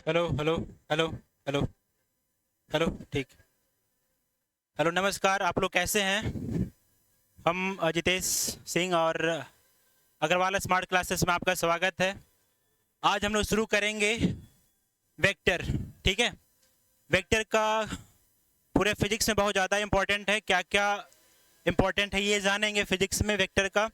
Hello hello hello hello hello. ठीक। Hello, नमस्कार। आप लोग कैसे हैं? हम जितेश सिंह और अग्रवाल स्मार्ट क्लासेस में आपका स्वागत है। आज हम लोग शुरू करेंगे वेक्टर। ठीक है। वेक्टर का पूरे फिजिक्स में बहुत ज़्यादा इम्पोर्टेंट है। क्या क्या इम्पोर्टेंट है ये जानेंगे फिजिक्स में वेक्टर का,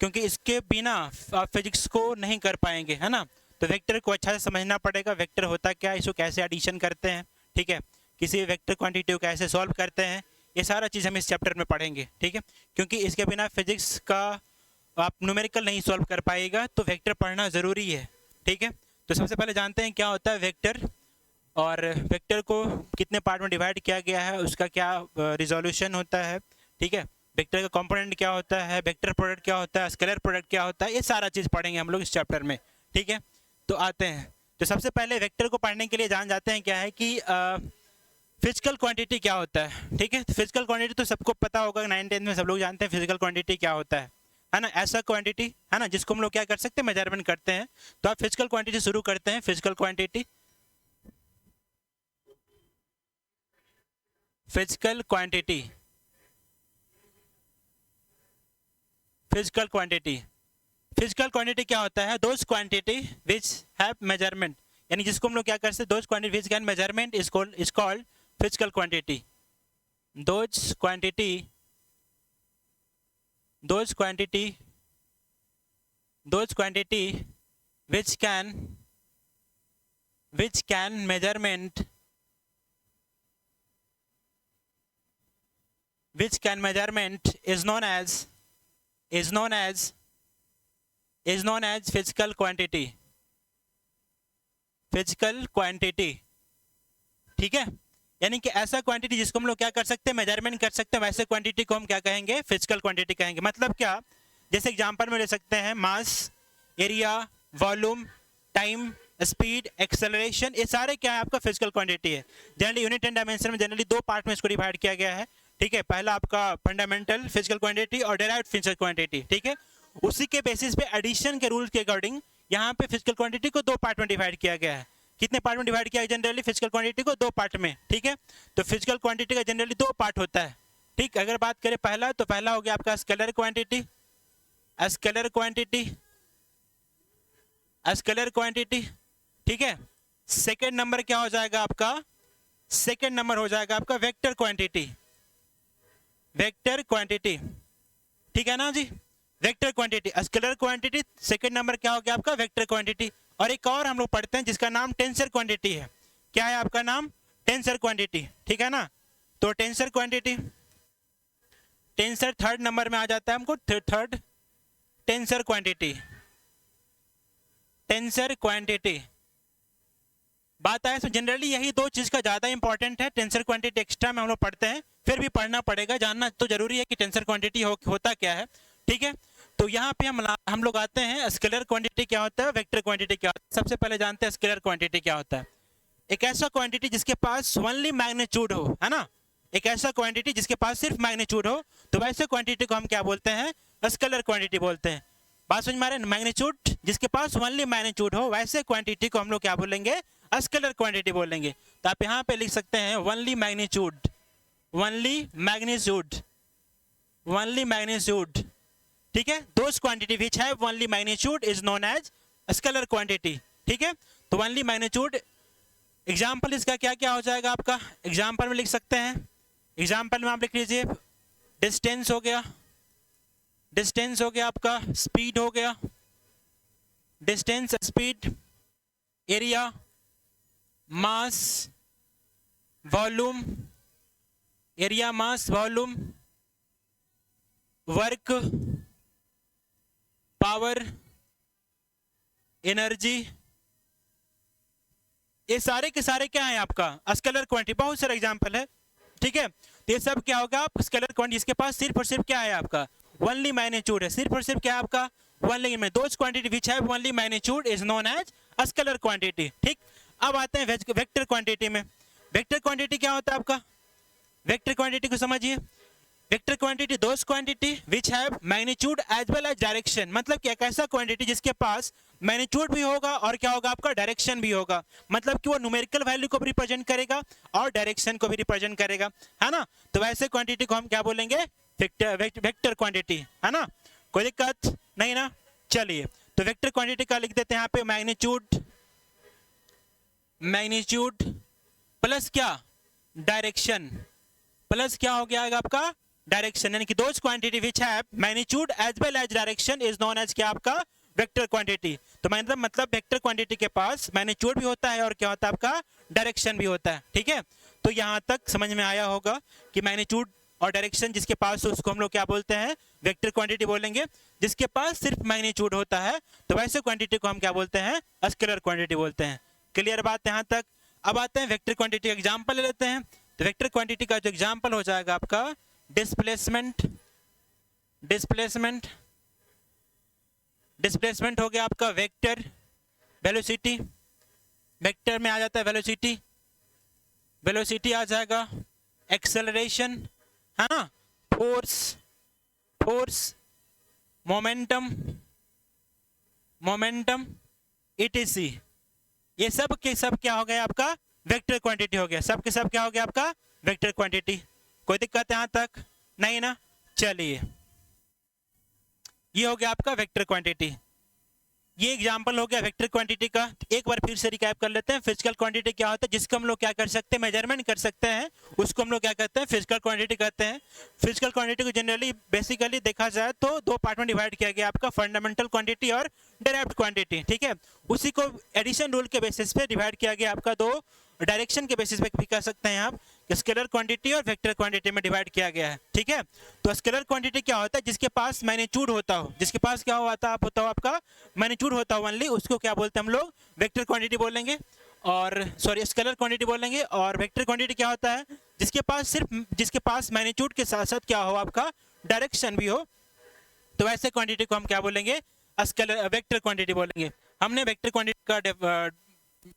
क्योंकि इसके बिना आप फिजिक्स को नहीं कर पाएंगे, है ना। तो वेक्टर को अच्छा से समझना पड़ेगा। वेक्टर होता क्या है, इसको कैसे एडिशन करते हैं, ठीक है, किसी वेक्टर क्वांटिटी को कैसे सॉल्व करते हैं, ये सारा चीज़ हम इस चैप्टर में पढ़ेंगे। ठीक है, क्योंकि इसके बिना फिजिक्स का आप न्यूमेरिकल नहीं सॉल्व कर पाएगा, तो वेक्टर पढ़ना ज़रूरी है। ठीक है, तो सबसे पहले जानते हैं क्या होता है वेक्टर, और वेक्टर को कितने पार्ट में डिवाइड किया गया है, उसका क्या रिजोल्यूशन होता है। ठीक है, वेक्टर का कंपोनेंट क्या होता है, वेक्टर प्रोडक्ट क्या होता है, स्केलर प्रोडक्ट क्या होता है, ये सारा चीज़ पढ़ेंगे हम लोग इस चैप्टर में। ठीक है, तो आते हैं। तो सबसे पहले वेक्टर को पढ़ने के लिए जान जाते हैं क्या है कि फिजिकल क्वांटिटी क्या होता है। ठीक है, तो फिजिकल क्वांटिटी तो सबको पता होगा, 9th 10th में सब लोग जानते हैं फिजिकल क्वांटिटी क्या होता है ना। ऐसा क्वांटिटी है ना जिसको हम लोग क्या कर सकते हैं, मेजरमेंट करते हैं। तो आप फिजिकल क्वांटिटी शुरू करते हैं। Physical quantity, physical quantity, physical quantity, physical quantity क्या होता है, those quantity which have measurement, यानी जिसको हम लोग क्या कर सकते हैं, those quantity which can measurement is called physical quantity. Those quantity, those quantity, those quantity which can measurement, which can measurement is known as physical quantity, physical quantity। ठीक है, यानी कि ऐसा क्वांटिटी जिसको हम लोग क्या कर सकते हैं, मेजरमेंट कर सकते हैं, वैसे क्वांटिटी को हम क्या कहेंगे, फिजिकल क्वांटिटी कहेंगे। मतलब क्या, जैसे एग्जांपल में ले सकते हैं mass, area, volume, time, speed, acceleration, ये सारे क्या है आपका फिजिकल क्वांटिटी है। जनरली यूनिट एंड डायमेंशन में जनरली दो पार्ट में इसको डिवाइड किया गया है। ठीक है, पहला आपका फंडामेंटल फिजिकल क्वांटिटी और डेराइव्ड फिजिकल क्वांटिटी। ठीक है, उसी के बेसिस पे एडिशन के रूल के अकॉर्डिंग यहाँ पे फिजिकल क्वांटिटी को दो पार्ट में डिवाइड किया गया है। कितने पार्ट में डिवाइड किया है जनरली फिजिकल क्वांटिटी को, दो पार्ट में। ठीक है, तो फिजिकल क्वांटिटी का जनरली दो पार्ट होता है। ठीक, अगर बात करें पहला, तो पहला हो गया आपका scalar quantity, scalar quantity, scalar quantity. ठीक है, सेकेंड नंबर क्या हो जाएगा आपका, सेकेंड नंबर हो जाएगा आपका वेक्टर क्वांटिटी, वेक्टर क्वांटिटी। ठीक है ना जी, vector quantity, scalar quantity, second number क्या हो गया आपका, वेक्टर क्वांटिटी। और एक और हम लोग पढ़ते हैं जिसका नाम टेंसर क्वांटिटी है। क्या है आपका नाम, टेंसर क्वांटिटी। ठीक है ना, तो tensor quantity, tensor third number में आ जाता है हमको, third tensor quantity, tensor quantity. बात आए तो जनरली यही दो चीज का ज्यादा इंपॉर्टेंट है। टेंसर क्वांटिटी एक्स्ट्रा में हम लोग पढ़ते हैं, फिर भी पढ़ना पड़ेगा, जानना तो जरूरी है कि टेंसर क्वांटिटी होता क्या है। ठीक है, तो यहाँ पे हम लोग आते हैं, स्केलर क्वांटिटी क्या होता है, वेक्टर क्वांटिटी क्या होता है। सबसे पहले जानते हैं स्केलर क्वांटिटी क्या होता है। एक ऐसा क्वांटिटी जिसके पास ओनली मैग्नीट्यूड हो, है ना, एक ऐसा क्वांटिटी जिसके पास सिर्फ मैग्नीट्यूड हो, तो वैसे क्वांटिटी को हम क्या बोलते हैं, स्केलर क्वांटिटी बोलते हैं। बात समझ में आ रही है, मैग्नीट्यूड जिसके पास ओनली मैग्नीट्यूड हो, वैसे क्वांटिटी को हम लोग क्या बोलेंगे, स्केलर क्वांटिटी बोलेंगे। तो आप यहाँ पे लिख सकते हैं only magnitude, only magnitude, only magnitude. ठीक है, those quantity which have only magnitude is known as scalar quantity. ठीक है, तो ओनली मैग्नीट्यूड, एग्जाम्पल इसका क्या क्या हो जाएगा आपका, एग्जाम्पल में लिख सकते हैं। एग्जाम्पल में आप लिख लीजिए, डिस्टेंस हो गया, डिस्टेंस हो गया आपका, स्पीड हो गया, डिस्टेंस, स्पीड, एरिया, मास, वॉल्यूम, एरिया, मास, वॉल्यूम, वर्क, पावर, एनर्जी, ये सारे के सारे क्या है आपका, स्केलर क्वांटिटी। बहुत सारे एग्जांपल है। ठीक है, तो ये सब क्या होगा, आप स्केलर क्वांटिटी जिसके पास सिर्फ और सिर्फ क्या है आपका, ओनली मैग्नीट्यूड है, सिर्फ और सिर्फ क्या है आपका, ओनली में, those quantity which have only magnitude is known as scalar quantity. ठीक, अब आते हैं वेक्टर क्वांटिटी में। वेक्टर क्वांटिटी क्या होता है आपका, वेक्टर क्वांटिटी को समझिए, vector quantity those quantity which have magnitude as well as direction, मतलब कि एक ऐसा क्वांटिटी जिसके पास मैग्नीट्यूड भी होगा और क्या होगा आपका डायरेक्शन भी होगा, मतलब कि वो न्यूमेरिकल वैल्यू को भी रिप्रेजेंट करेगा और डायरेक्शन को भी रिप्रेजेंट करेगा, है ना। तो वैसे क्वांटिटी को हम क्या बोलेंगे, वेक्टर क्वांटिटी, है ना। कोई दिक्कत नहीं ना। चलिए तो वेक्टर क्वांटिटी का लिख देते हैं यहाँ पे मैग्नीट्यूड, मैग्नीट्यूड प्लस क्या डायरेक्शन, प्लस क्या हो गया आपका डायरेक्शन, यानी कि those quantity which have magnitude as well as direction is known as क्या आपका वेक्टर क्वांटिटी। तो मतलब वेक्टर क्वांटिटी के पास मैग्नीट्यूड भी होता है और क्या होता है आपका डायरेक्शन भी होता है, ठीक है। तो यहाँ तक समझ में आया होगा कि मैग्नीट्यूड और डायरेक्शन जिसके पास हो उसको हम लोग क्या बोलते हैं, वेक्टर क्वांटिटी बोलेंगे। जिसके पास सिर्फ मैग्नीट्यूड होता है तो वैसे क्वांटिटी को हम क्या बोलते हैं, स्केलर क्वांटिटी बोलते हैं। क्लियर बात यहाँ तक। अब आते हैं वेक्टर क्वांटिटी का एग्जाम्पल ले लेते हैं। तो वेक्टर क्वांटिटी का जो एग्जाम्पल हो जाएगा आपका डिस्प्लेसमेंट, डिस्प्लेसमेंट, डिस्प्लेसमेंट हो गया आपका वेक्टर, वेलोसिटी, वेक्टर में आ जाता है वेलोसिटी, वेलोसिटी आ जाएगा, एक्सेलरेशन, है ना, force, force, momentum, momentum, etc., ये सब के सब क्या हो गया आपका वेक्टर क्वांटिटी हो गया, सब के सब क्या हो गया आपका वेक्टर क्वांटिटी। कोई दिक्कत यहां तक नहीं ना। चलिए ये हो गया आपका वेक्टर क्वांटिटी, ये एग्जांपल हो गया वेक्टर क्वांटिटी का। एक बार फिर से रिकैप कर लेते हैं। फिजिकल क्वांटिटी क्या होता है, जिसको हम लोग क्या कर सकते हैं, मेजरमेंट कर सकते हैं, उसको हम लोग क्या कहते हैं, फिजिकल क्वांटिटी कहते हैं। फिजिकल क्वांटिटी को जनरली बेसिकली देखा जाए तो दो पार्ट में डिवाइड किया गया आपका, फंडामेंटल क्वांटिटी और डेराइव्ड क्वांटिटी, ठीक है। उसी को एडिशन रूल के बेसिस पे डिवाइड किया गया आपका, दो डायरेक्शन के बेसिस पे भी कह सकते हैं आप, स्केलर क्वांटिटी और वेक्टर क्वांटिटी में डिवाइड किया गया है, ठीक है। तो स्केलर क्वांटिटी क्या होता है, जिसके पास मैग्नीट्यूड होता हो, जिसके पास क्या होता हो आपका मैग्नीट्यूड होता हो ओनली, उसको क्या बोलते हैं हम लोग वेक्टर क्वांटिटी बोलेंगे, और सॉरी स्केलर क्वांटिटी बोलेंगे। और वेक्टर क्वांटिटी क्या होता है, जिसके पास सिर्फ, जिसके पास मैग्नीट्यूड के साथ साथ क्या हो आपका डायरेक्शन भी हो, तो वैसे क्वांटिटी को हम क्या बोलेंगे, स्केलर वेक्टर क्वांटिटी बोलेंगे। हमने वेक्टर क्वांटिटी का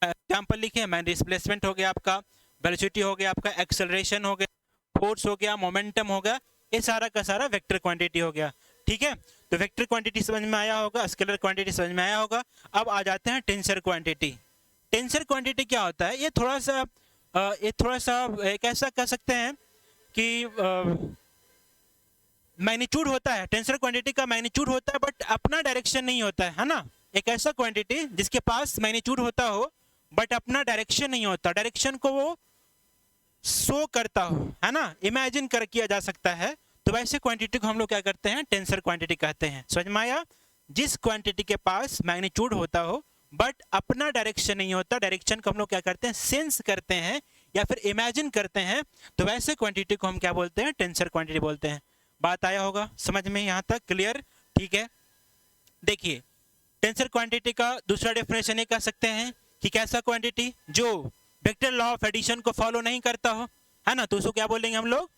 एग्जाम्पल लिखे हैं, डिस्प्लेसमेंट हो गया आपका, वेलोसिटी हो गया आपका, एक्सेलरेशन हो गया, फोर्स हो गया, मोमेंटम हो गया, ये सारा का सारा वेक्टर क्वांटिटी हो गया, ठीक है। तो वेक्टर क्वांटिटी समझ में आया होगा, स्केलर क्वांटिटी समझ में आया होगा। अब आ जाते हैं टेंसर क्वांटिटी। टेंसर क्वांटिटी क्या होता है, ये थोड़ा सा एक ऐसा कह सकते हैं कि मैग्नीट्यूड होता है, टेंसर क्वांटिटी का मैग्नीट्यूड होता है बट अपना डायरेक्शन नहीं होता है ना। एक ऐसा क्वांटिटी जिसके पास मैग्नीट्यूड होता हो बट अपना डायरेक्शन नहीं होता, डायरेक्शन को वो शो करता हो, है ना, इमेजिन कर किया जा सकता है। तो वैसे क्वांटिटी को हम लोग क्या करते हैं, टेंसर क्वांटिटी कहते हैं। समझ में आया। जिस क्वांटिटी के पास मैग्नीट्यूड होता हो बट अपना डायरेक्शन नहीं होता, डायरेक्शन को हम लोग क्या करते हैं, सेंस करते हैं या फिर इमेजिन करते हैं, तो वैसे क्वांटिटी को हम क्या बोलते हैं, टेंसर क्वांटिटी बोलते हैं। बात आया होगा समझ में यहाँ तक, क्लियर, ठीक है। देखिए टेंसर क्वांटिटी का दूसरा डेफिनेशन ये कह सकते हैं कि कैसा क्वांटिटी, जो वेक्टर लॉ ऑफ एडिशन को फॉलो नहीं करता हो, है ना, तो उसको क्या बोलेंगे हम लोग,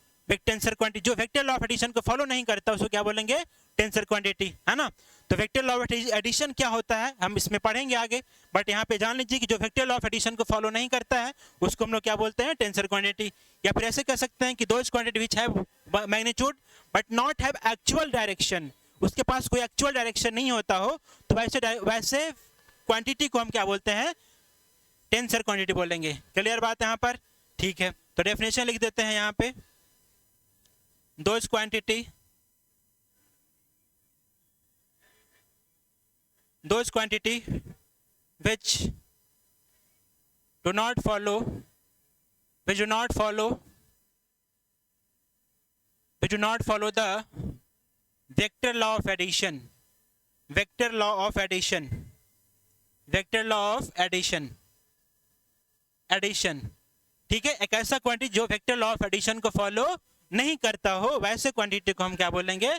टेंसर क्वांटिटी। जो वेक्टर लॉ ऑफ एडिशन को फॉलो नहीं करता उसको क्या बोलेंगे, टेंसर क्वांटिटी, है ना। तो वेक्टर लॉ ऑफ एडिशन क्या होता है हम इसमें पढ़ेंगे आगे, बट यहाँ पे जान लीजिए कि जो वेक्टर लॉ ऑफ एडिशन को फॉलो नहीं करता है उसको हम लोग क्या बोलते हैं, टेंसर क्वांटिटी। या फिर ऐसे कह सकते हैं कि those quantity which have magnitude but not have actual direction, उसके पास कोई एक्चुअल डायरेक्शन नहीं होता हो, तो वैसे क्वांटिटी को हम क्या बोलते हैं, टेंसर क्वांटिटी बोलेंगे। क्लियर बात यहाँ पर, ठीक है। तो डेफिनेशन लिख देते हैं यहाँ पे, those quantity, those quantity which do not follow the vector law of addition, vector law of addition, vector law of addition, addition, ठीक है। एक ऐसा क्वांटिटी जो वेक्टर लॉ ऑफ एडिशन को फॉलो नहीं करता हो, वैसे क्वांटिटी को हम क्या बोलेंगे,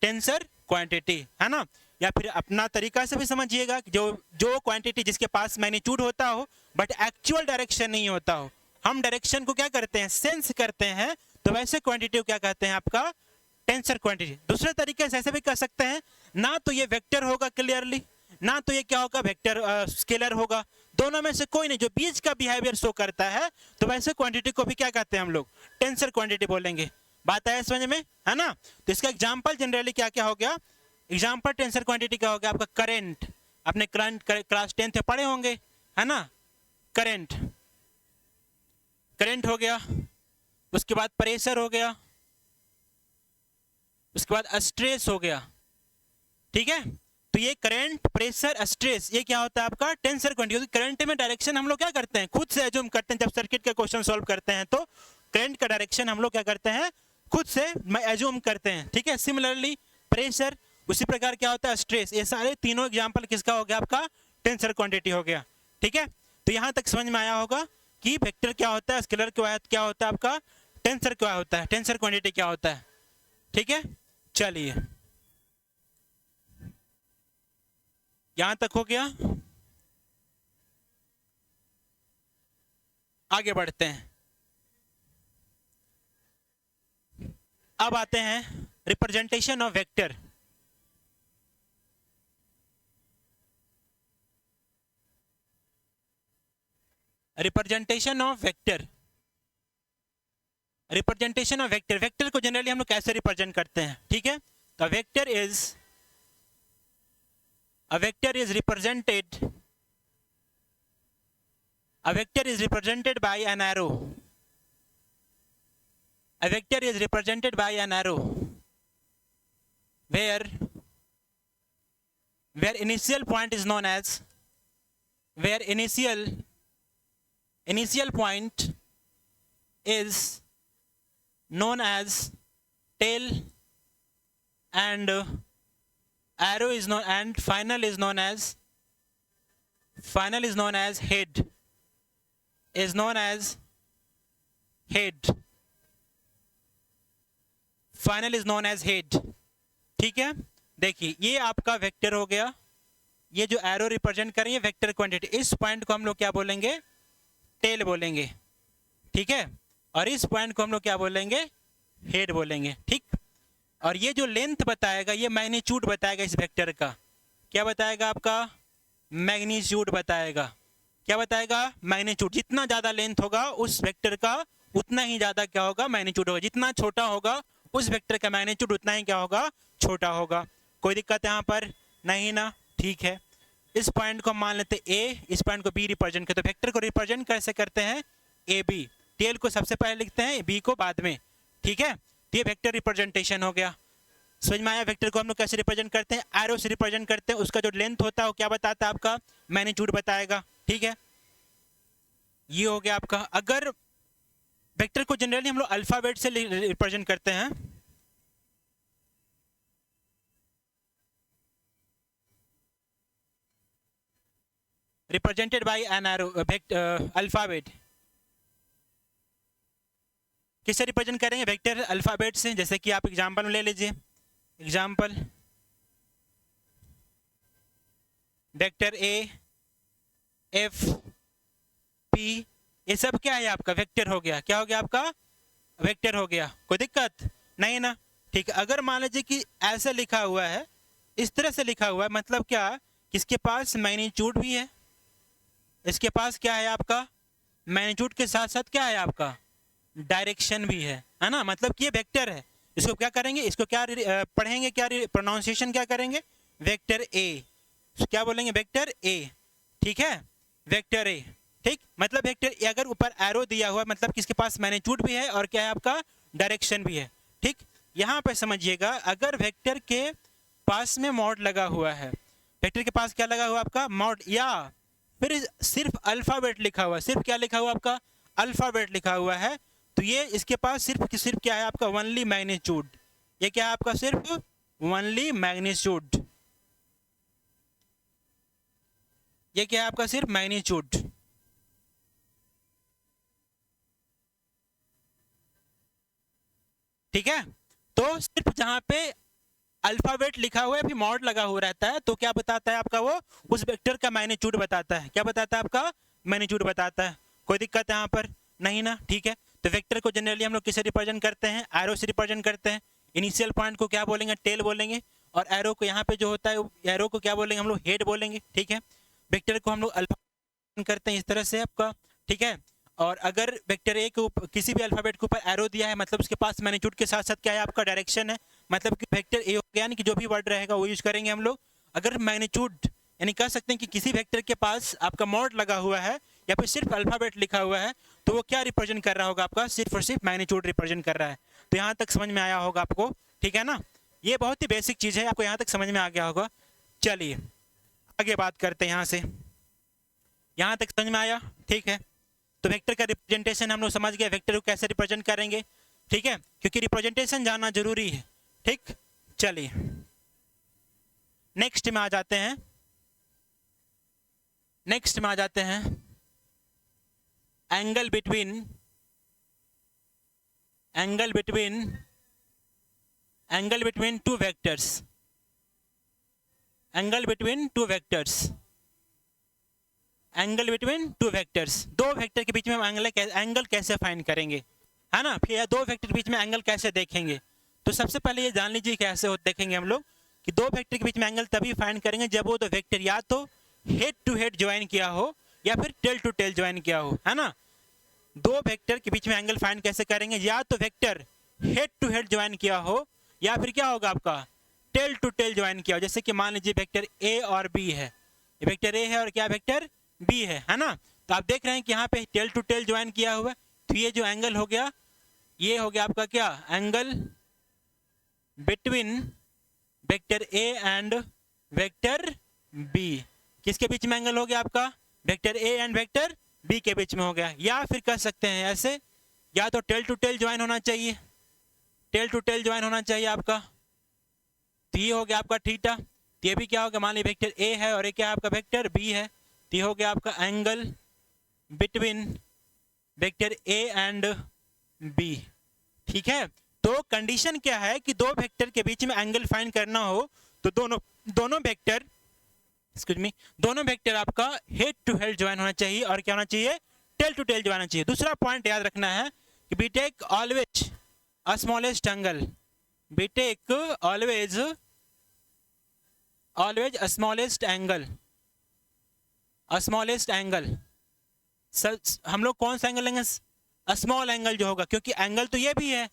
टेंसर क्वांटिटी, है ना। या फिर अपना तरीका से भी समझिएगा, जो क्वांटिटी जिसके पास मैग्नीट्यूड होता हो बट एक्चुअल डायरेक्शन नहीं होता हो, हम डायरेक्शन को क्या करते हैं, सेंस करते हैं, तो वैसे क्वांटिटी को क्या कहते हैं आपका, टेंसर क्वांटिटी। दूसरे तरीके से ऐसे भी कह सकते हैं, ना तो ये वेक्टर होगा क्लियरली, ना तो ये क्या होगा, वेक्टर स्केलर होगा, दोनों में से कोई नहीं, जो बीच का बिहेवियर शो करता है, तो वैसे क्वांटिटी को भी क्या कहते हैं हम लोग, टेंसर क्वांटिटी बोलेंगे। बात आया समझ में, है ना। तो इसका एग्जाम्पल जनरली क्या क्या हो गया, एग्जाम्पल टेंसर क्वांटिटी क्या हो गया आपका, करंट, अपने करंट क्लास 10th में पढ़े होंगे, है ना। करंट, करंट हो गया, उसके बाद प्रेशर हो गया, उसके बाद स्ट्रेस हो गया, ठीक है। तो ये करंट, प्रेशर, स्ट्रेस, ये क्या होता है आपका टेंसर क्वांटिटी। करंट में डायरेक्शन हम लोग क्या करते हैं, खुद से एज्यूम करते हैं। जब सर्किट का क्वेश्चन सॉल्व करते हैं तो करंट का डायरेक्शन हम लोग क्या करते हैं, खुद से एज्यूम करते हैं, ठीक है। सिमिलरली प्रेशर, उसी प्रकार क्या होता है स्ट्रेस। ये सारे तीनों एग्जाम्पल किसका हो गया आपका, टेंसर क्वांटिटी हो गया, ठीक है। तो यहाँ तक समझ में आया होगा कि वेक्टर क्या होता है, स्केलर क्या होता है आपका, टेंसर क्या होता है, टेंसर क्वांटिटी क्या होता है, ठीक है। चलिए यहां तक हो गया, आगे बढ़ते हैं। अब आते हैं representation of vector. Representation of vector, representation of vector, vector को जनरली हम लोग कैसे रिप्रेजेंट करते हैं, ठीक है। तो vector is, a vector is represented, a vector is represented by an arrow, a vector is represented by an arrow where initial point is known as, where initial point is known as tail and arrow is known, and final is known as head, is known as head, final is known as head, ठीक है। देखिए ये आपका vector हो गया, ये जो arrow represent कर रही है वेक्टर क्वांटिटी, इस पॉइंट को हम लोग क्या बोलेंगे, टेल बोलेंगे, ठीक है। और इस पॉइंट को हम लोग क्या बोलेंगे, हेड बोलेंगे, ठीक। और ये जो लेंथ बताएगा, ये मैग्नीट्यूड बताएगा इस वेक्टर का, क्या बताएगा आपका, मैग्नीट्यूड बताएगा, क्या बताएगा, मैग्नीट्यूड। जितना ज़्यादा लेंथ होगा उस वेक्टर का उतना ही ज़्यादा क्या होगा, मैग्नीट्यूड होगा। जितना छोटा होगा उस वेक्टर का मैग्नीट्यूड उतना ही क्या होगा, छोटा होगा। कोई दिक्कत यहाँ पर नहीं ना, ठीक है। इस पॉइंट को मान लेते ए, इस पॉइंट को बी रिप्रेजेंट करते। तो वेक्टर को रिप्रेजेंट कैसे करते हैं, ए बी, टेल को सबसे पहले लिखते हैं, बी को बाद में, ठीक है। ये वेक्टर रिप्रेजेंटेशन हो गया। समझ में आया, वेक्टर को हम लोग कैसे रिप्रेजेंट करते हैं, एरो से रिप्रेजेंट करते हैं। उसका जो लेंथ होता है वो क्या बताता है आपका, मैग्नीट्यूड बताएगा, ठीक है। ये हो गया आपका। अगर वेक्टर को जनरली हम लोग अल्फाबेट से रिप्रेजेंट करते हैं, represented by an arrow, alphabet. किससे रिप्रेजेंट करेंगे, वेक्टर अल्फाबेट से। जैसे कि आप एग्जांपल ले लीजिए, example vector A, F, P, ये सब क्या है आपका वेक्टर हो गया, क्या हो गया आपका, वेक्टर हो गया। कोई दिक्कत नहीं ना, ठीक है। अगर मान लीजिए कि ऐसा लिखा हुआ है, इस तरह से लिखा हुआ है, मतलब क्या, किसके पास मैग्नीट्यूड भी है, इसके पास क्या है आपका, मैग्नीट्यूड के साथ साथ क्या है आपका, डायरेक्शन भी है ना। मतलब कि ये वेक्टर है। इसको क्या करेंगे, इसको क्या पढ़ेंगे, क्या प्रोनाउंसिएशन क्या करेंगे, वेक्टर ए, क्या बोलेंगे, वेक्टर ए, ठीक है, वेक्टर ए, ठीक। मतलब वेक्टर ए, अगर ऊपर एरो दिया हुआ मतलब किसके पास मैग्नीट्यूड भी है और क्या है आपका, डायरेक्शन भी है, ठीक। यहाँ पे समझिएगा, अगर वेक्टर के पास में मॉड लगा हुआ है, वेक्टर के पास क्या लगा हुआ आपका, मॉड, या फिर सिर्फ अल्फाबेट लिखा हुआ है, सिर्फ क्या लिखा हुआ आपका, अल्फाबेट लिखा हुआ है, तो ये इसके पास सिर्फ क्या है आपका, ओनली मैग्नीट्यूड। ये क्या है आपका, सिर्फ ओनली मैग्नीट्यूड। ये क्या है आपका, सिर्फ मैग्नीट्यूड, ठीक है। तो सिर्फ जहां पे अल्फाबेट लिखा हुआ है फिर मॉड लगा हुआ रहता है, तो क्या बताता है आपका, वो उस वेक्टर का मैग्नीट्यूड बताता है। क्या बताता है आपका, मैग्नीट्यूड बताता है। कोई दिक्कत यहाँ पर नहीं ना, ठीक है। तो वेक्टर को जनरली हम लोग किसे रिप्रेजेंट करते हैं, एरो से रिप्रेजेंट करते हैं। इनिशियल पॉइंट को क्या बोलेंगे, टेल बोलेंगे, और एरो को यहाँ पे जो होता है, एरो को क्या बोलेंगे हम लोग, हेड बोलेंगे, ठीक है। वेक्टर को हम लोग अल्फा करते हैं इस तरह से आपका, ठीक है। और अगर वेक्टर ए के ऊपर किसी भी अल्फाबेट के ऊपर एरो दिया है मतलब उसके पास मैग्नीट्यूड के साथ साथ क्या है आपका डायरेक्शन है, मतलब कि वेक्टर ए हो गया, यानी कि जो भी वर्ड रहेगा वो यूज करेंगे हम लोग। अगर मैग्नीट्यूड यानी कह सकते हैं कि किसी वेक्टर के पास आपका मॉड लगा हुआ है या फिर सिर्फ अल्फाबेट लिखा हुआ है तो वो क्या रिप्रेजेंट कर रहा होगा आपका, सिर्फ और सिर्फ मैग्नीट्यूड रिप्रेजेंट कर रहा है। तो यहाँ तक समझ में आया होगा आपको, ठीक है ना। ये बहुत ही बेसिक चीज़ है, आपको यहाँ तक समझ में आ गया होगा। चलिए आगे बात करते हैं। यहाँ से यहाँ तक समझ में आया, ठीक है। तो वेक्टर का रिप्रेजेंटेशन हम लोग समझ गए, वेक्टर को कैसे रिप्रेजेंट करेंगे, ठीक है, क्योंकि रिप्रेजेंटेशन जानना जरूरी है, ठीक। चलिए नेक्स्ट में आ जाते हैं। नेक्स्ट में आ जाते हैं angle between two vectors. Angle between two vectors, angle between two vectors, दो वेक्टर के बीच में हम एंगल कैसे फाइंड करेंगे, है ना। फिर दो वेक्टर के बीच में एंगल कैसे देखेंगे, तो सबसे पहले ये जान लीजिए कैसे देखेंगे हम लोग कि दो वेक्टर के बीच में एंगल तभी फाइंड करेंगे जब वो दो वेक्टर या तो हेड टू हेड ज्वाइन किया हो या फिर टेल टू टेल ज्वाइन किया हो, है ना। दो वेक्टर के बीच में एंगल फाइंड कैसे करेंगे, या तो vector head to head join किया हो या फिर क्या होगा आपका टेल टू टेल ज्वाइन किया हो। जैसे कि मान लीजिए वेक्टर ए और बी है, ये वेक्टर ए है और क्या वेक्टर बी है ना। तो आप देख रहे हैं कि यहाँ पे टेल टू टेल ज्वाइन किया हुआ है, तो ये जो एंगल हो गया ये हो गया आपका क्या angle between vector A and vector B. किसके बीच में एंगल हो गया आपका, vector A and vector B के बीच में हो गया। या फिर कह सकते हैं ऐसे, या तो टेल टू टेल ज्वाइन होना चाहिए, टेल टू टेल ज्वाइन होना चाहिए आपका, तो ये हो गया आपका थीटा। ये भी क्या होगा, मान लीजिए वेक्टर ए है और ये क्या आपका वेक्टर बी है, तो ये हो गया आपका angle between vector A and B, ठीक है। तो कंडीशन क्या है कि दो वेक्टर के बीच में एंगल फाइंड करना हो तो दोनों वेक्टर दोनों वेक्टर आपका हेड टू हेड ज्वाइन होना चाहिए और क्या होना चाहिए टेल टू टेल ज्वाइन होना चाहिए। दूसरा पॉइंट याद रखना है कि be take always smallest angle, be take always smallest angle, smallest angle. हम लोग कौन सा एंगल लेंगे, स्मॉल एंगल जो होगा, क्योंकि एंगल तो ये भी है,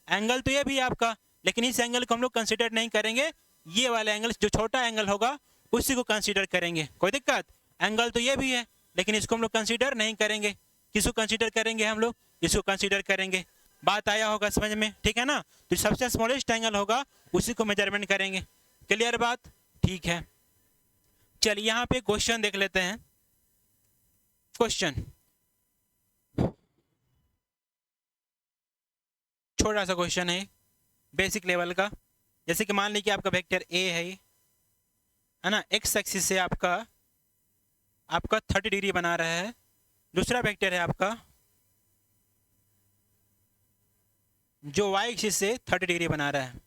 एंगल तो ये भी है आपका, लेकिन इस एंगल को हम लोग कंसीडर नहीं करेंगे, ये वाला एंगल जो छोटा एंगल होगा उसी को कंसीडर करेंगे। कोई दिक्कत, एंगल तो ये भी है लेकिन इसको हम लोग कंसीडर नहीं करेंगे। किसको कंसीडर करेंगे हम लोग, इसको कंसीडर करेंगे। बात आया होगा समझ में, ठीक है ना। तो सबसे स्मॉलेस्ट एंगल होगा उसी को मेजरमेंट करेंगे। क्लियर बात, ठीक है। चलिए यहाँ पे क्वेश्चन देख लेते हैं। क्वेश्चन छोटा सा क्वेश्चन है, बेसिक लेवल का। जैसे कि मान लीजिए आपका वेक्टर ए है ना, एक्स एक्सिस से आपका 30 डिग्री बना रहा है, दूसरा वेक्टर है आपका जो वाई एक्सिस से 30 डिग्री बना रहा है,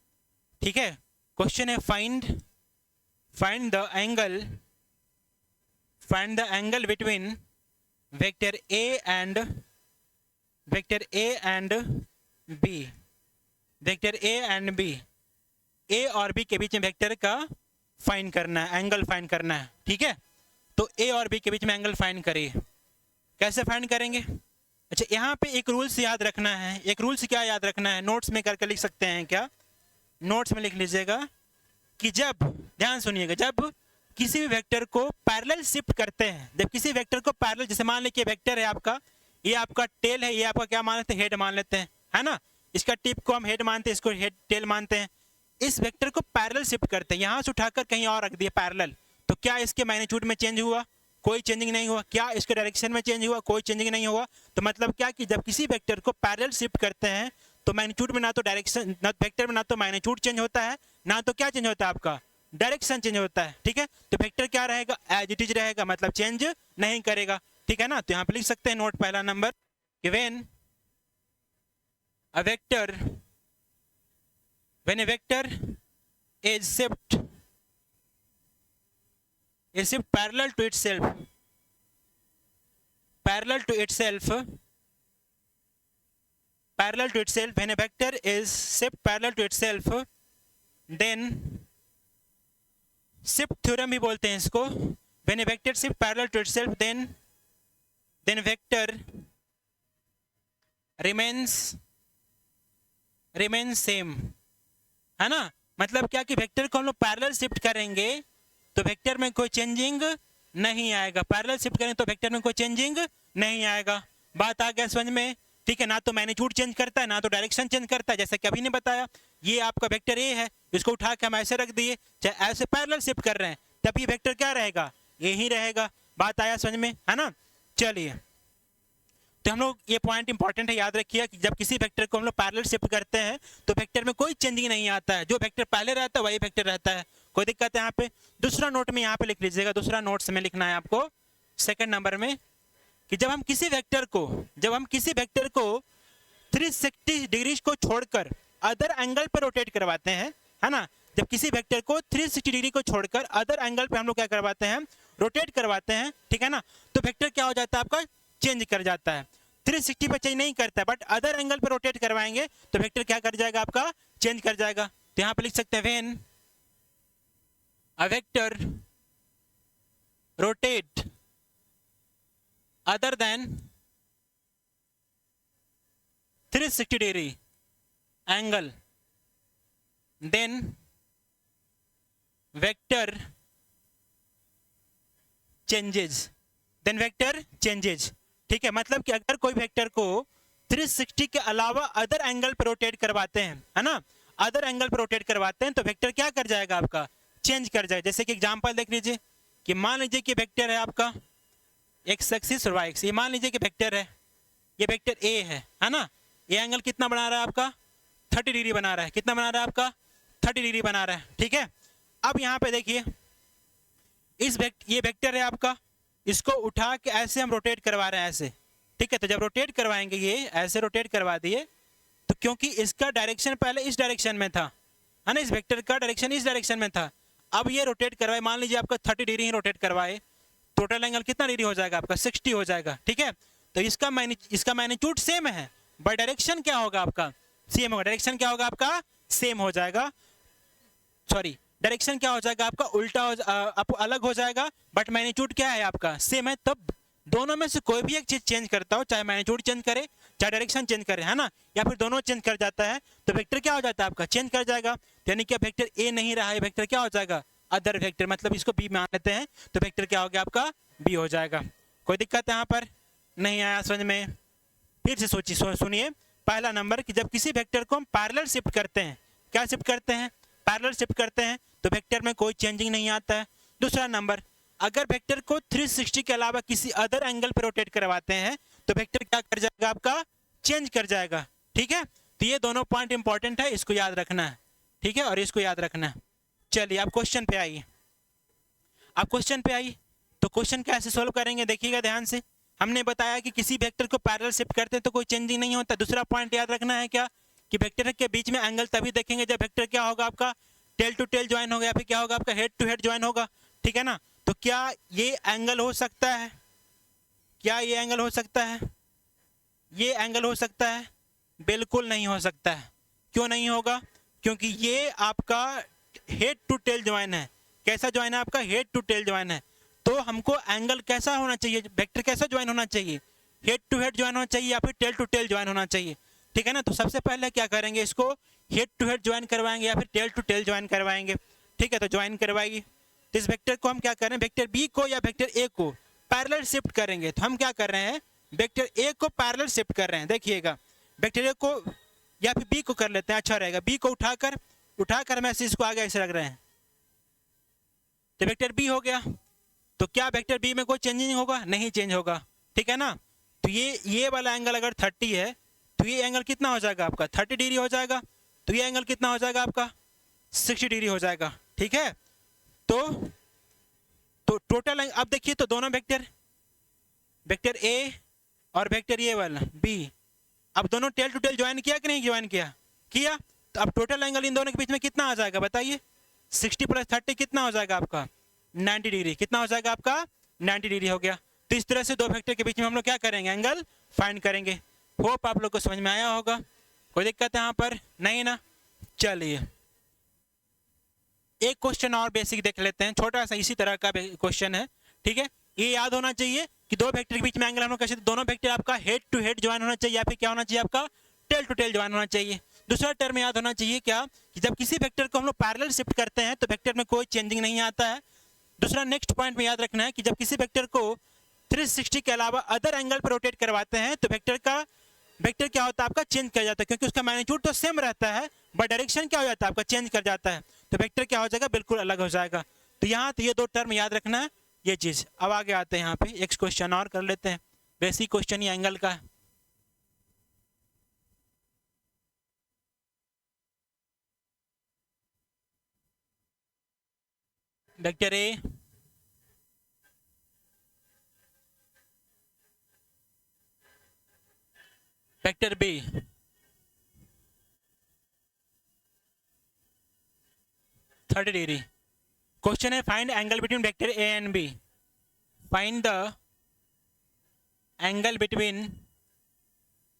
ठीक है। क्वेश्चन है find the angle between vector A and B, vector A and B, A और बी के बीच में वेक्टर का फाइंड करना है, एंगल फाइंड करना है, ठीक है। तो ए और बी के बीच में एंगल फाइंड करिए। कैसे फाइंड करेंगे, अच्छा यहाँ पे एक रूल्स याद रखना है। एक रूल्स क्या याद रखना है, नोट्स में करके लिख सकते हैं क्या, नोट्स में लिख लीजिएगा कि जब, ध्यान सुनिएगा, जब किसी भी वेक्टर को पैरेलल शिफ्ट करते हैं, जब किसी वेक्टर को पैरेलल, जैसे मान लीजिए वेक्टर है आपका, ये आपका टेल है, ये आपका क्या मान लेते हैं हेड मान लेते हैं, है ना। इसका टिप को हम हेड मानते हैं, इसको हेड टेल मानते हैं। इस वेक्टर को पैरेलल शिफ्ट करते हैं, यहाँ से उठाकर कहीं और रख दिया पैरेलल, तो क्या इसके मैग्नीट्यूड में चेंज हुआ, कोई चेंजिंग नहीं हुआ। क्या इसके डायरेक्शन में चेंज हुआ, कोई चेंजिंग नहीं हुआ। तो मतलब क्या कि जब किसी वेक्टर को पैरेलल शिफ्ट करते हैं तो मैग्नीट्यूड में ना तो डायरेक्शन, ना वेक्टर में ना तो मैग्नीट्यूड चेंज होता है, ना तो क्या चेंज होता है आपका डायरेक्शन चेंज होता है, ठीक है। तो वेक्टर क्या रहेगा, एज इट इज रहेगा, मतलब चेंज नहीं करेगा, ठीक है ना। तो यहाँ पे लिख सकते हैं नोट पहला नंबर कि when a vector is shift parallel to itself, when a vector is shift parallel to itself, then shift theorem भी बोलते हैं इसको। when a vector shift parallel to itself, then vector remains same, है ना। मतलब क्या कि वेक्टर को हम लोग पैरेलल शिफ्ट करेंगे तो वेक्टर में कोई चेंजिंग नहीं आएगा, पैरेलल शिफ्ट करें तो वेक्टर में कोई चेंजिंग नहीं आएगा। बात आ गया समझ में, ठीक है। ना तो मैग्नीट्यूड चेंज करता है ना तो डायरेक्शन चेंज करता है, जैसे कि अभी ने बताया ये आपका वेक्टर ए है, इसको उठा के हम ऐसे रख दिए, चाहे ऐसे पैरेलल शिफ्ट कर रहे हैं तब ये वेक्टर क्या रहेगा, ये ही रहेगा। बात आया समझ में, है ना। चलिए, तो हम लोग ये पॉइंट इंपॉर्टेंट है, याद रखिए कि जब किसी वेक्टर को हम लोग पैरेलल शिफ्ट करते हैं तो वेक्टर में कोई चेंजिंग नहीं आता है, जो वेक्टर पहले रहता है वही वेक्टर रहता है, कोई दिक्कत है यहाँ पे। दूसरा नोट में यहाँ पे लिख लीजिएगा, दूसरा नोट्स में लिखना है आपको सेकंड नंबर में, कि जब हम किसी वेक्टर को 360 डिग्री को छोड़कर अदर एंगल पर रोटेट करवाते हैं, है ना। जब किसी वेक्टर को 360 डिग्री को छोड़कर अदर एंगल पे हम लोग क्या करवाते हैं, रोटेट करवाते हैं, ठीक है ना। तो वेक्टर क्या हो जाता है आपका, चेंज कर जाता है। 360 पे चेंज नहीं करता है, बट अदर एंगल पे रोटेट करवाएंगे तो वेक्टर क्या कर जाएगा आपका, चेंज कर जाएगा। तो यहां पे लिख सकते हैं when a vector rotate other than 360 degree angle then vector changes, ठीक है। मतलब कि अगर कोई वेक्टर को 360 के अलावा अदर एंगल पर रोटेट करवाते हैं, है ना, अदर एंगल पर रोटेट करवाते हैं तो वेक्टर क्या कर जाएगा आपका, चेंज कर जाएगा। जैसे कि एग्जांपल देख लीजिए कि मान लीजिए कि वेक्टर है आपका एक्स एक्सिस और वाई एक्सिस, ये मान लीजिए कि वेक्टर है, ये वेक्टर ए है ना। ये एंगल कितना बना रहा है आपका, 30 डिग्री बना रहा है, कितना बना रहा है आपका, 30 डिग्री बना रहा है, ठीक है। अब यहाँ पे देखिए ये वेक्टर है आपका, इसको उठा के ऐसे हम रोटेट करवा रहे हैं ऐसे, ठीक है। तो जब रोटेट करवाएंगे, ये ऐसे रोटेट करवा दिए, तो क्योंकि इसका डायरेक्शन पहले इस डायरेक्शन में था, है ना, इस वेक्टर का डायरेक्शन इस डायरेक्शन में था, अब ये रोटेट करवाए, मान लीजिए आपका 30 डिग्री ही रोटेट करवाए, टोटल एंगल कितना डिग्री हो जाएगा आपका, 60 हो जाएगा, ठीक है। तो इसका मैग्नीट्यूड सेम है, बट डायरेक्शन क्या होगा आपका, सेम होगा। डायरेक्शन क्या होगा आपका, सेम हो जाएगा, सॉरी डायरेक्शन क्या हो जाएगा आपका, उल्टा आपको अलग हो जाएगा, बट मैग्नीट्यूड क्या है आपका, सेम है। तब दोनों में से कोई भी एक चीज चेंज करता हो, चाहे मैग्नीट्यूड चेंज करे चाहे डायरेक्शन चेंज करे, है ना, या फिर दोनों चेंज कर जाता है, तो वेक्टर क्या हो जाता है आपका, चेंज कर जाएगा। यानी कि वेक्टर ए नहीं रहा है, वेक्टर क्या हो जाएगा, अदर वेक्टर, मतलब इसको बी मान लेते हैं, तो वेक्टर क्या हो गया आपका, बी हो जाएगा। कोई दिक्कत यहाँ पर नहीं आया समझ में। फिर से सोचिए, सुनिए पहला नंबर कि जब किसी वेक्टर को हम पैरेलल शिफ्ट करते हैं, क्या शिफ्ट करते हैं, पैरेलल शिफ्ट करते हैं, तो वेक्टर में कोई चेंजिंग नहीं आता है। दूसरा नंबर, अगर वेक्टर को 360 के अलावा किसी अदर एंगल पर रोटेट करवाते हैं तो वेक्टर क्या कर जाएगा आपका, चेंज कर जाएगा, ठीक है। तो ये दोनों पॉइंट इंपॉर्टेंट है, इसको याद रखना है, ठीक है, और इसको याद रखना है। चलिए आप क्वेश्चन पे आइए, तो क्वेश्चन कैसे सोल्व करेंगे देखिएगा ध्यान से। हमने बताया कि किसी वेक्टर को पैरेलल शिफ्ट करते हैं तो कोई चेंजिंग नहीं होता। दूसरा पॉइंट याद रखना है क्या, कि वेक्टर के बीच में एंगल तभी देखेंगे जब वेक्टर क्या होगा आपका, टेल टू टेल ज्वाइन होगा, या फिर क्या होगा आपका, हेड टू हेड ज्वाइन होगा, ठीक है ना। तो क्या ये एंगल हो सकता है, क्या ये एंगल हो सकता है, ये एंगल हो सकता है, बिल्कुल नहीं हो सकता है। क्यों नहीं होगा, क्योंकि ये आपका हेड टू टेल ज्वाइन है। कैसा ज्वाइन है आपका, हेड टू टेल ज्वाइन है। तो हमको एंगल कैसा होना चाहिए, वेक्टर कैसा ज्वाइन होना चाहिए, हेड टू हेड ज्वाइन होना चाहिए या फिर टेल टू टेल ज्वाइन होना चाहिए, ठीक है ना। तो सबसे पहले क्या करेंगे, इसको हेड टू हेड ज्वाइन करवाएंगे या फिर टेल टू टेल ज्वाइन करवाएंगे, ठीक है। तो ज्वाइन करवाएगी, तो इस वेक्टर को हम क्या करें, वेक्टर बी को या वेक्टर ए को पैरेलल शिफ्ट करेंगे। तो हम क्या कर रहे हैं, वेक्टर ए को पैरेलल शिफ्ट कर रहे हैं, देखिएगा वेक्टर ए को या फिर बी को कर लेते हैं, अच्छा रहेगा। बी को उठाकर हम ऐसे इसको आगे ऐसे रख रहे हैं, तो वेक्टर बी हो गया। तो क्या वेक्टर बी में कोई चेंजिंग होगा, नहीं चेंज होगा, ठीक है ना। तो ये वाला एंगल अगर 30 है तो ये एंगल कितना हो जाएगा आपका, 30 डिग्री हो जाएगा। तो ये एंगल कितना हो जाएगा आपका, 60 डिग्री हो जाएगा, ठीक है। तो टोटल अब देखिए, तो दोनों वेक्टर ए और वेक्टर ये वाला बी, अब दोनों टेल टू टेल ज्वाइन किया कि नहीं ज्वाइन किया। तो अब टोटल एंगल इन दोनों के बीच में कितना आ जाएगा बताइए, 60 + 30 कितना हो जाएगा आपका, 90 डिग्री। कितना हो जाएगा आपका, 90 डिग्री हो गया। तो इस तरह से दो वेक्टर के बीच में हम लोग क्या करेंगे, एंगल फाइंड करेंगे। होप आप लोग को समझ में आया होगा, कोई दिक्कत है यहाँ पर नहीं ना। चलिए एक क्वेश्चन और बेसिक देख लेते हैं, छोटा सा इसी तरह का क्वेश्चन है, ठीक है। ये याद होना चाहिए कि दो वेक्टर के बीच में एंगल हम लोग कैसे, दोनों वेक्टर आपका हेड टू हेड ज्वाइन होना चाहिए या फिर क्या होना चाहिए आपका टेल टू टेल ज्वाइन होना चाहिए। दूसरा टर्म याद होना चाहिए क्या, कि जब किसी वेक्टर को हम लोग पैरेलल शिफ्ट करते हैं तो वेक्टर में कोई चेंजिंग नहीं आता है। दूसरा नेक्स्ट पॉइंट में याद रखना है कि जब किसी वेक्टर को 360 के अलावा अदर एंगल पर रोटेट करवाते हैं तो वेक्टर क्या होता है आपका चेंज कर जाता है, क्योंकि उसका मैग्नीट्यूड तो सेम रहता है बट डायरेक्शन क्या हो जाता है आपका चेंज कर जाता है, तो वेक्टर क्या हो जाएगा बिल्कुल अलग हो जाएगा। तो यहाँ तो ये दो टर्म याद रखना है ये चीज। अब आगे आते हैं यहाँ पे एक क्वेश्चन और कर लेते हैं, बेसिक क्वेश्चन ही एंगल का है। Vector A vector B, thirty degree. Question है find angle between vector A and B. Find the angle between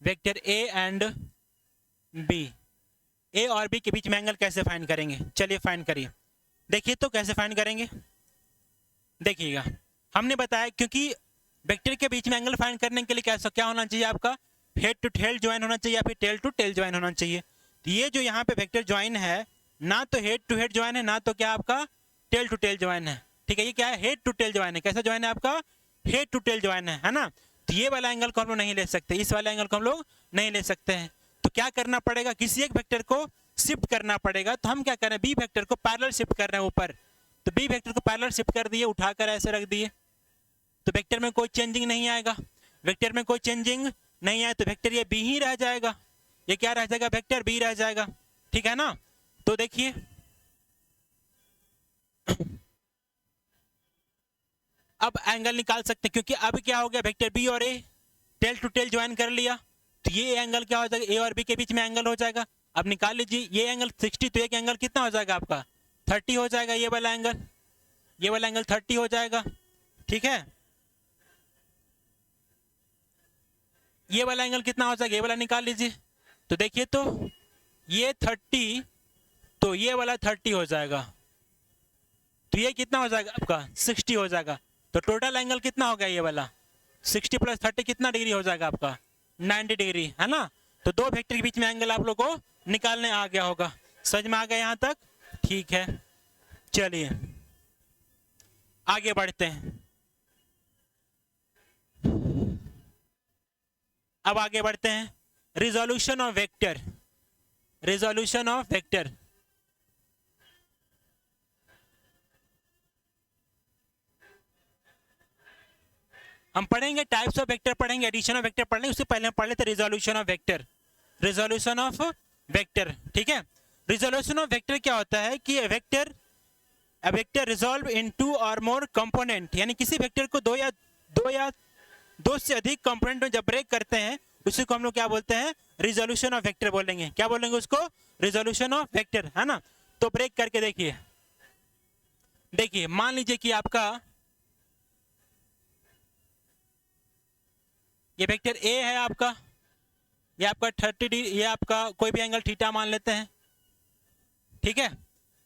vector A and B. A और बी के बीच में एंगल कैसे फाइंड करेंगे, चलिए फाइंड करिए। देखिए तो कैसे फाइंड करेंगे, देखिएगा हमने बताया क्योंकि वेक्टर के बीच में एंगल फाइंड करने के लिए क्या होना चाहिए आपका हेड टू टेल ज्वाइन होना चाहिए या फिर टेल टू टेल ज्वाइन होना चाहिए। तो ये जो यहाँ पे वेक्टर ज्वाइन है ना तो हेड टू हेड ज्वाइन है ना तो क्या आपका टेल टू टेल ज्वाइन है। ठीक है, ये क्या है हेड टू टेल ज्वाइन है। कैसा ज्वाइन है आपका हेड टू टेल ज्वाइन है ना। तो ये वाला एंगल को हम लोग नहीं ले सकते, इस वाले एंगल को हम लोग नहीं ले सकते हैं। तो क्या करना पड़ेगा, किसी एक वेक्टर को शिफ्ट करना पड़ेगा। तो हम क्या कर रहे हैं बी वेक्टर को पैरेलल शिफ्ट कर रहे हैं ऊपर, तो बी वेक्टर को पैरेलल शिफ्ट कर दिए, उठाकर ऐसे रख दिए, तो वेक्टर में कोई चेंजिंग नहीं आएगा। वेक्टर में कोई चेंजिंग नहीं आए तो वेक्टर ये बी ही रह जाएगा, ये क्या रह जाएगा वेक्टर बी रह जाएगा। ठीक है ना। तो देखिए अब एंगल निकाल सकते हैं क्योंकि अब क्या हो गया वेक्टर बी और ए टेल टू टेल ज्वाइन कर लिया, तो ये एंगल क्या हो जाएगा ए और बी के बीच में एंगल हो जाएगा। अब निकाल लीजिए ये एंगल 60, तो एक एंगल कितना हो जाएगा आपका 30 हो जाएगा। ये वाला एंगल 30 हो जाएगा। ठीक है, ये वाला एंगल कितना हो जाएगा, ये वाला निकाल लीजिए। तो देखिए तो ये 30 तो ये वाला 30 हो जाएगा, तो ये कितना हो जाएगा आपका 60 हो जाएगा। तो टोटल एंगल कितना हो गया ये वाला 60 + 30 कितना डिग्री हो जाएगा आपका 90 डिग्री है ना। तो दो वेक्टर के बीच में एंगल आप लोग को निकालने आ गया होगा, समझ में आ गया यहाँ तक। ठीक है, चलिए आगे बढ़ते हैं। अब आगे बढ़ते हैं resolution of vector. Resolution of vector, हम पढ़ेंगे टाइप्स ऑफ वेक्टर, पढ़ेंगे एडिशन ऑफ वेक्टर पढ़ेंगे, उससे पहले हम पढ़ लेते resolution of vector. Resolution of vector, ठीक है। रिजोल्यूशन ऑफ वेक्टर क्या होता है कि अ वेक्टर रिजॉल्व इन 2 और मोर कंपोनेंट, यानी किसी वेक्टर को दो से अधिक कंपोनेंट में जब ब्रेक करते हैं उसी को हम लोग क्या बोलते हैं रिजोल्यूशन ऑफ वेक्टर बोलेंगे। क्या बोलेंगे उसको रिजोल्यूशन ऑफ वेक्टर, है ना। तो ब्रेक करके देखिए मान लीजिए कि आपका ये वेक्टर ए है आपका, ये आपका 30 डिग्री, ये आपका कोई भी एंगल थीटा मान लेते हैं। ठीक है,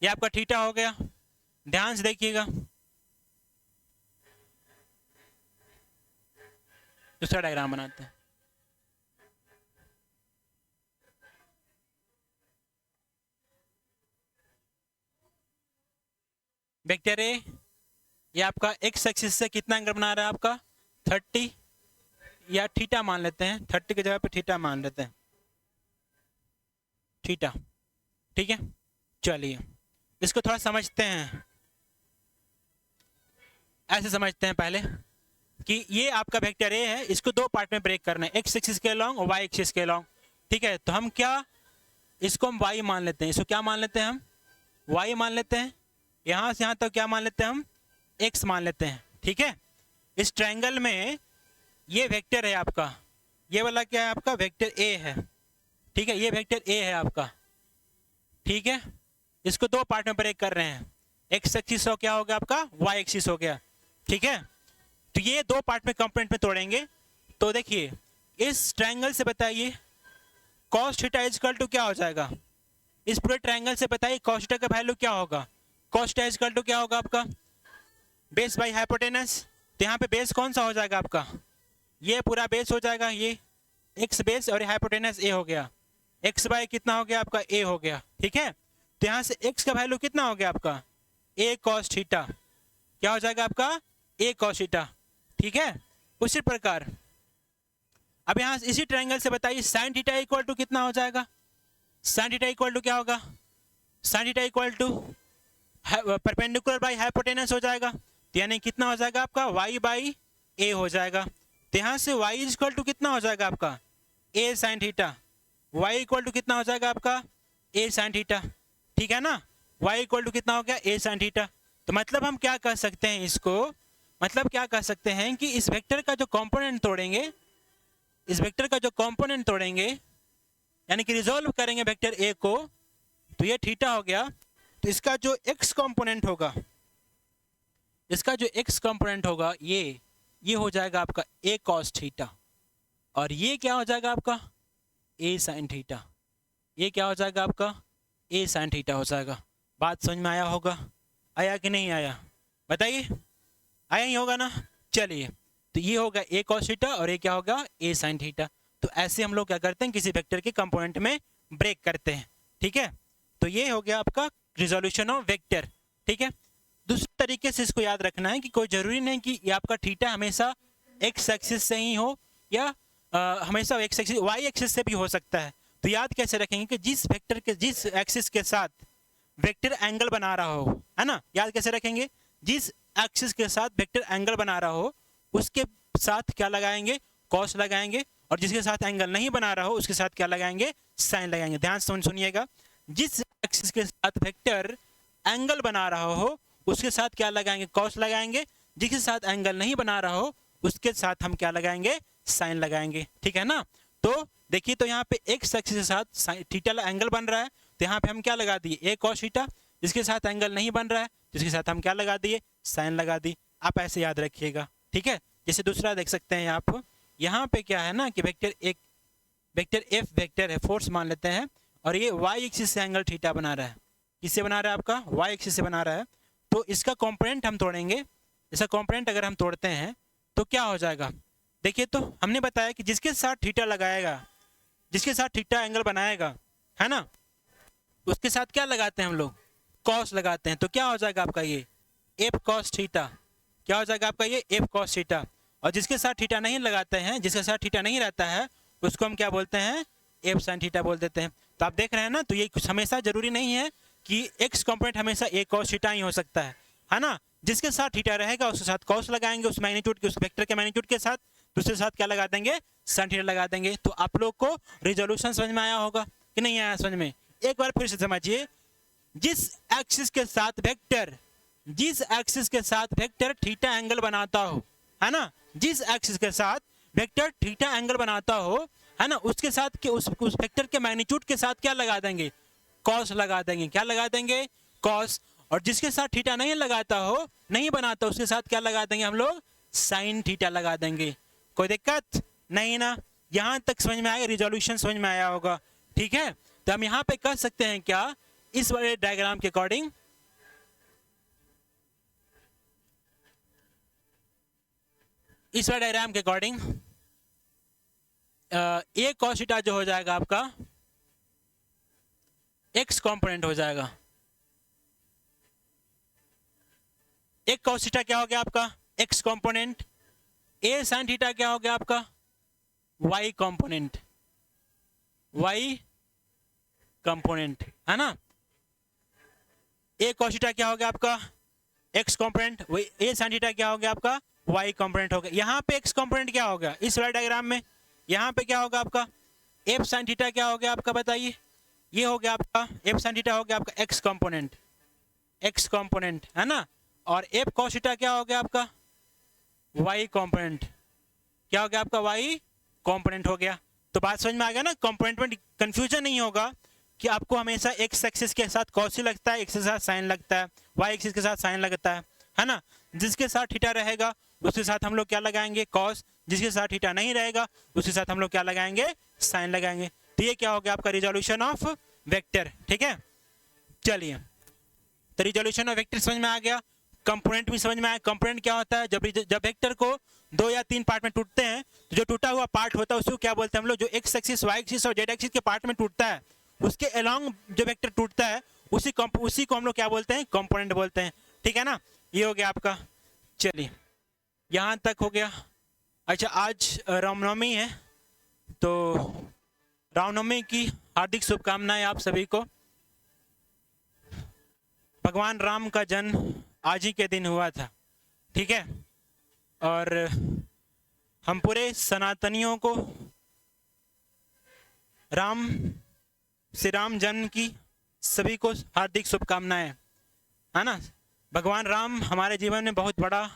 ये आपका थीटा हो गया। ध्यान से देखिएगा, दूसरा डायग्राम बनाते हैं। वेक्टर ए ये आपका एक्स एक्सिस से कितना एंगल बना रहा है आपका 30, या थीटा मान लेते हैं, 30 की जगह पे थीटा मान लेते हैं, थीटा। ठीक है, चलिए इसको थोड़ा समझते हैं। ऐसे समझते हैं पहले कि ये आपका वेक्टर ए है, इसको दो पार्ट में ब्रेक करना है, एक्स एक्सिस के अलॉन्ग और वाई एक्सिस के अलॉन्ग। ठीक है, तो हम क्या इसको हम वाई मान लेते हैं, इसको क्या मान लेते हैं हम वाई मान लेते हैं। यहाँ से यहाँ तक क्या मान लेते हैं हम एक्स मान लेते हैं। ठीक है, इस ट्रायंगल में ये वेक्टर है आपका, ये वाला क्या है आपका वेक्टर ए है। ठीक है, ये वेक्टर ए है आपका। ठीक है, इसको दो पार्ट में ब्रेक कर रहे हैं, एक्स एक्सिस हो क्या हो गया आपका वाई एक्सिस हो गया। ठीक है, तो ये दो पार्ट में कंपोनेंट में तोड़ेंगे। तो देखिए इस ट्रायंगल से बताइए cos थीटा इक्वल टू क्या हो जाएगा, इस पूरे ट्रायंगल से बताइए cos थीटा का वैल्यू क्या होगा। cos थीटा इक्वल टू क्या होगा आपका बेस बाई हाइपोटेनस, तो यहाँ पे बेस कौन सा हो जाएगा आपका, ये पूरा बेस हो जाएगा, ये एक्स बेस और हाइपोटेनस ए हो गया, एक्स बाय कितना हो गया आपका ए हो गया, ठीक है। तो यहाँ से एक्स का वैल्यू कितना हो गया आपका ए कॉस थीटा, क्या हो जाएगा आपका ए कॉस थीटा, ठीक है। उसी प्रकार अब यहाँ से इसी ट्रायंगल से बताइए साइन थीटा इक्वल टू कितना हो जाएगा, साइन थीटा इक्वल टू क्या होगा, sine theta equal to perpendicular by hypotenuse हो जाएगा, तो यानी कितना हो जाएगा आपका y बाई ए हो जाएगा। तो यहाँ से y इक्वल टू कितना हो जाएगा आपका a sine theta, y equal to कितना हो जाएगा आपका a साइन थीटा, ठीक है ना। y इक्वल टू कितना हो गया a साइन थीटा। तो मतलब हम क्या कह सकते हैं इसको, मतलब क्या कह सकते हैं कि इस वेक्टर का जो कंपोनेंट तोड़ेंगे, इस वेक्टर का जो कंपोनेंट तोड़ेंगे यानी कि रिजोल्व करेंगे वेक्टर a को, तो ये थीटा हो गया। तो इसका जो x कंपोनेंट होगा, इसका जो x कंपोनेंट होगा ये हो जाएगा आपका a cos थीटा, और ये क्या हो जाएगा आपका a sin थीटा, ये क्या हो जाएगा आपका a sin थीटा हो जाएगा। बात समझ में आया होगा, आया कि नहीं आया बताइए, आया ही होगा ना। चलिए तो ये होगा a cos थीटा और ये क्या होगा a sin थीटा। तो ऐसे हम लोग क्या करते हैं किसी वेक्टर के कंपोनेंट में ब्रेक करते हैं, ठीक है। तो ये हो गया आपका रिजोल्यूशन ऑफ वेक्टर, ठीक है। दूसरे तरीके से इसको याद रखना है कि कोई जरूरी नहीं कि ये आपका थीटा हमेशा एक्स एक्सिस से ही हो या हमेशा एक्स एक्सिस वाई एक्सिस से भी हो सकता है। तो याद कैसे रखेंगे कि जिस वेक्टर के जिस एक्सिस के साथ वेक्टर एंगल बना रहा हो, है ना, याद कैसे रखेंगे, जिस एक्सिस के साथ वेक्टर एंगल बना रहा हो उसके साथ क्या लगाएंगे कॉस लगाएंगे, और जिसके साथ एंगल नहीं बना रहा हो उसके साथ क्या लगाएंगे साइन लगाएंगे। ध्यान से सुनिएगा, जिस एक्सिस के साथ वेक्टर एंगल बना रहा हो उसके साथ क्या लगाएंगे कॉस लगाएंगे, जिसके साथ एंगल नहीं बना रहा हो उसके साथ हम क्या लगाएंगे साइन लगाएंगे, ठीक है ना। तो देखिए तो यहाँ पे एक्स एक्सिस के साथ थीटा एंगल बन रहा है, तो यहाँ पे हम क्या लगा दिए ए कॉस थीटा, जिसके साथ एंगल नहीं बन रहा है जिसके साथ हम क्या लगा दिए साइन लगा दी। आप ऐसे याद रखिएगा, ठीक है। जैसे दूसरा देख सकते हैं आप, यहाँ पे क्या है ना कि वेक्टर एक वेक्टर एफ वेक्टर है, फोर्स मान लेते हैं, और ये वाई एक्सिस से एंगल थीटा बना रहा है, किससे बना रहा है आपका वाई एक्सिस से बना रहा है। तो इसका कंपोनेंट हम तोड़ेंगे, इसका कंपोनेंट अगर हम तोड़ते हैं तो क्या हो जाएगा, देखिए तो हमने बताया कि जिसके साथ थीटा लगाएगा, जिसके साथ थीटा एंगल बनाएगा, है ना, उसके साथ क्या लगाते हैं हम लोग कॉस लगाते हैं। तो क्या हो जाएगा आपका ये एफ कॉस थीटा, क्या हो जाएगा आपका ये एफ कॉस थीटा। और जिसके साथ थीटा नहीं लगाते हैं, जिसके साथ थीटा नहीं रहता है उसको हम क्या बोलते हैं एफ साइन थीटा बोल देते हैं। तो आप देख रहे हैं ना, तो ये कुछ हमेशा जरूरी नहीं है कि एक्स कंपोनेंट हमेशा ए कॉस थीटा ही हो सकता है ना। जिसके साथ थीटा रहेगा उसके साथ कॉस लगाएंगे, उस मैग्नीट्यूड के उस वेक्टर के मैग्नीट्यूड के साथ, दूसरे साथ क्या लगा देंगे साइन थीटा लगा देंगे। तो आप लोग को रिजोल्यूशन समझ में आया होगा कि नहीं आया समझ में, एक बार फिर से समझिए, जिस एक्सिस के साथ वेक्टर, जिस एक्सिस के साथ वेक्टर थीटा एंगल बनाता हो, है ना, जिस एक्सिस के साथ वेक्टर थीटा एंगल बनाता हो, है ना, उसके साथ के उस वेक्टर के मैग्नीट्यूड के साथ क्या लगा देंगे कॉस लगा देंगे, क्या लगा देंगे कॉस। और जिसके साथ थीटा नहीं लगाता हो, नहीं बनाता, उसके साथ क्या लगा देंगे हम लोग साइन थीटा लगा देंगे। कोई दिक्कत नहीं ना, यहां तक समझ में आया, रिजोल्यूशन समझ में आया होगा, ठीक है। तो हम यहाँ पे कह सकते हैं क्या, इस वाले डायग्राम के अकॉर्डिंग, इस वाले डायग्राम के अकॉर्डिंग ए कॉस थीटा जो हो जाएगा आपका एक्स कंपोनेंट हो जाएगा, एक कॉस थीटा क्या हो गया आपका एक्स कंपोनेंट, ए साइन थीटा क्या हो गया आपका वाई कंपोनेंट, वाई कंपोनेंट, है ना। ए कॉस थीटा क्या हो गया आपका एक्स कंपोनेंट, ए साइन थीटा क्या हो गया आपका वाई कंपोनेंट हो गया। यहाँ पे एक्स कंपोनेंट क्या होगा इस वाले डायग्राम में, यहाँ पे क्या होगा आपका एफ साइन थीटा क्या हो गया आपका बताइए, ये हो गया आपका एफ साइन थीटा हो गया आपका एक्स कंपोनेंट, एक्स कंपोनेंट, है ना। और एफ कॉस थीटा क्या हो गया आपका वाई कंपोनेंट, क्या हो गया आपका वाई कंपोनेंट हो गया। तो बात समझ में आ गया ना, कंपोनेंट में कंफ्यूजन नहीं होगा कि आपको हमेशा एक्स एक्सिस के साथ कॉस ही लगता है, एक्स के साथ साइन लगता है, वाई एक्सिस के साथ साइन लगता है ना। जिसके साथ थीटा रहेगा उसके साथ हम लोग क्या लगाएंगे कॉस, जिसके साथ थीटा नहीं रहेगा उसके साथ हम लोग क्या लगाएंगे साइन लगाएंगे। तो ये क्या हो गया आपका रिजोल्यूशन ऑफ वेक्टर, ठीक है। चलिए तो रिजोल्यूशन ऑफ वेक्टर समझ में आ गया। कंपोनेंट भी समझ में आया। कंपोनेंट क्या होता है? जब वेक्टर को 2 या 3 पार्ट में टूटते हैं तो जो टूटा हुआ पार्ट होता है उसको क्या बोलते हैं हम लोग? जो एक्स एक्सिस, वाई एक्सिस और जेड एक्सिस के पार्ट में टूटता है उसके अलोंग जो वेक्टर टूटता है उसी को हम लोग क्या बोलते हैं? कंपोनेंट बोलते हैं। ठीक है ना? ये हो गया आपका। चलिए यहाँ तक हो गया। अच्छा, आज रामनवमी है तो रामनवमी की हार्दिक शुभकामनाएं आप सभी को। भगवान राम का जन्म आज ही के दिन हुआ था। ठीक है, और हम पूरे सनातनियों को श्री राम जन्म की सभी को हार्दिक शुभकामनाएं, है ना। भगवान राम हमारे जीवन में बहुत बड़ा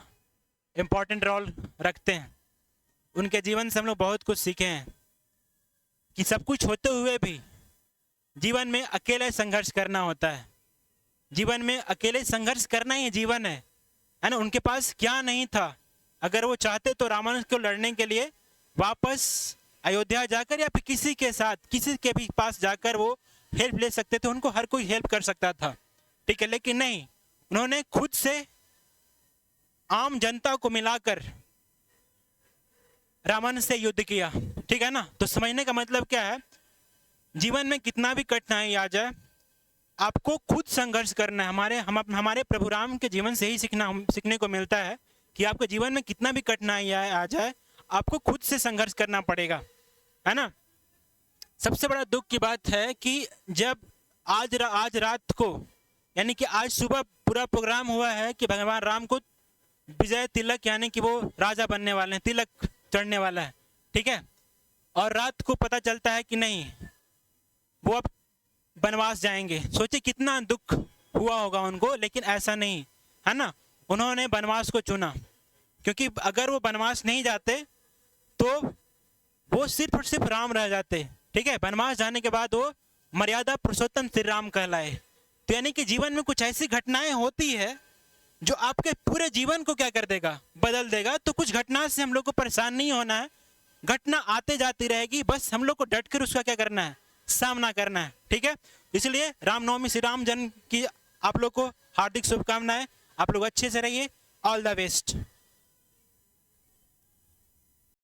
इम्पोर्टेंट रोल रखते हैं। उनके जीवन से हम लोग बहुत कुछ सीखे हैं कि सब कुछ होते हुए भी जीवन में अकेले संघर्ष करना होता है। जीवन में अकेले संघर्ष करना ही जीवन है ना। उनके पास क्या नहीं था, अगर वो चाहते तो रावण को लड़ने के लिए वापस अयोध्या जाकर या फिर किसी के भी पास जाकर वो हेल्प ले सकते थे। उनको हर कोई हेल्प कर सकता था, ठीक है, लेकिन नहीं, उन्होंने खुद से आम जनता को मिलाकर रावण से युद्ध किया। ठीक है ना। तो समझने का मतलब क्या है? जीवन में कितना भी कठिनाई आ जाए आपको खुद संघर्ष करना है। हमारे प्रभु राम के जीवन से ही सीखने को मिलता है कि आपके जीवन में कितना भी कठिनाई आ जाए आपको खुद से संघर्ष करना पड़ेगा, है ना। सबसे बड़ा दुख की बात है कि जब आज रात को, यानी कि आज सुबह पूरा प्रोग्राम हुआ है कि भगवान राम को विजय तिलक, यानी कि वो राजा बनने वाले हैं, तिलक चढ़ने वाला है। ठीक है, और रात को पता चलता है कि नहीं, वो अब वनवास जाएंगे। सोचिए कितना दुख हुआ होगा उनको, लेकिन ऐसा नहीं, है ना। उन्होंने वनवास को चुना, क्योंकि अगर वो वनवास नहीं जाते तो वो सिर्फ और सिर्फ राम रह जाते। ठीक है, वनवास जाने के बाद वो मर्यादा पुरुषोत्तम श्री राम कहलाए। तो यानी कि जीवन में कुछ ऐसी घटनाएं होती है जो आपके पूरे जीवन को क्या कर देगा? बदल देगा। तो कुछ घटना से हम लोग को परेशान नहीं होना है, घटना आते जाती रहेगी, बस हम लोग को डट कर उसका क्या करना है? सामना करना है। ठीक है, इसलिए रामनवमी श्री राम जन्म की आप लोग को हार्दिक शुभकामनाएं। आप लोग अच्छे से रहिए। All the best.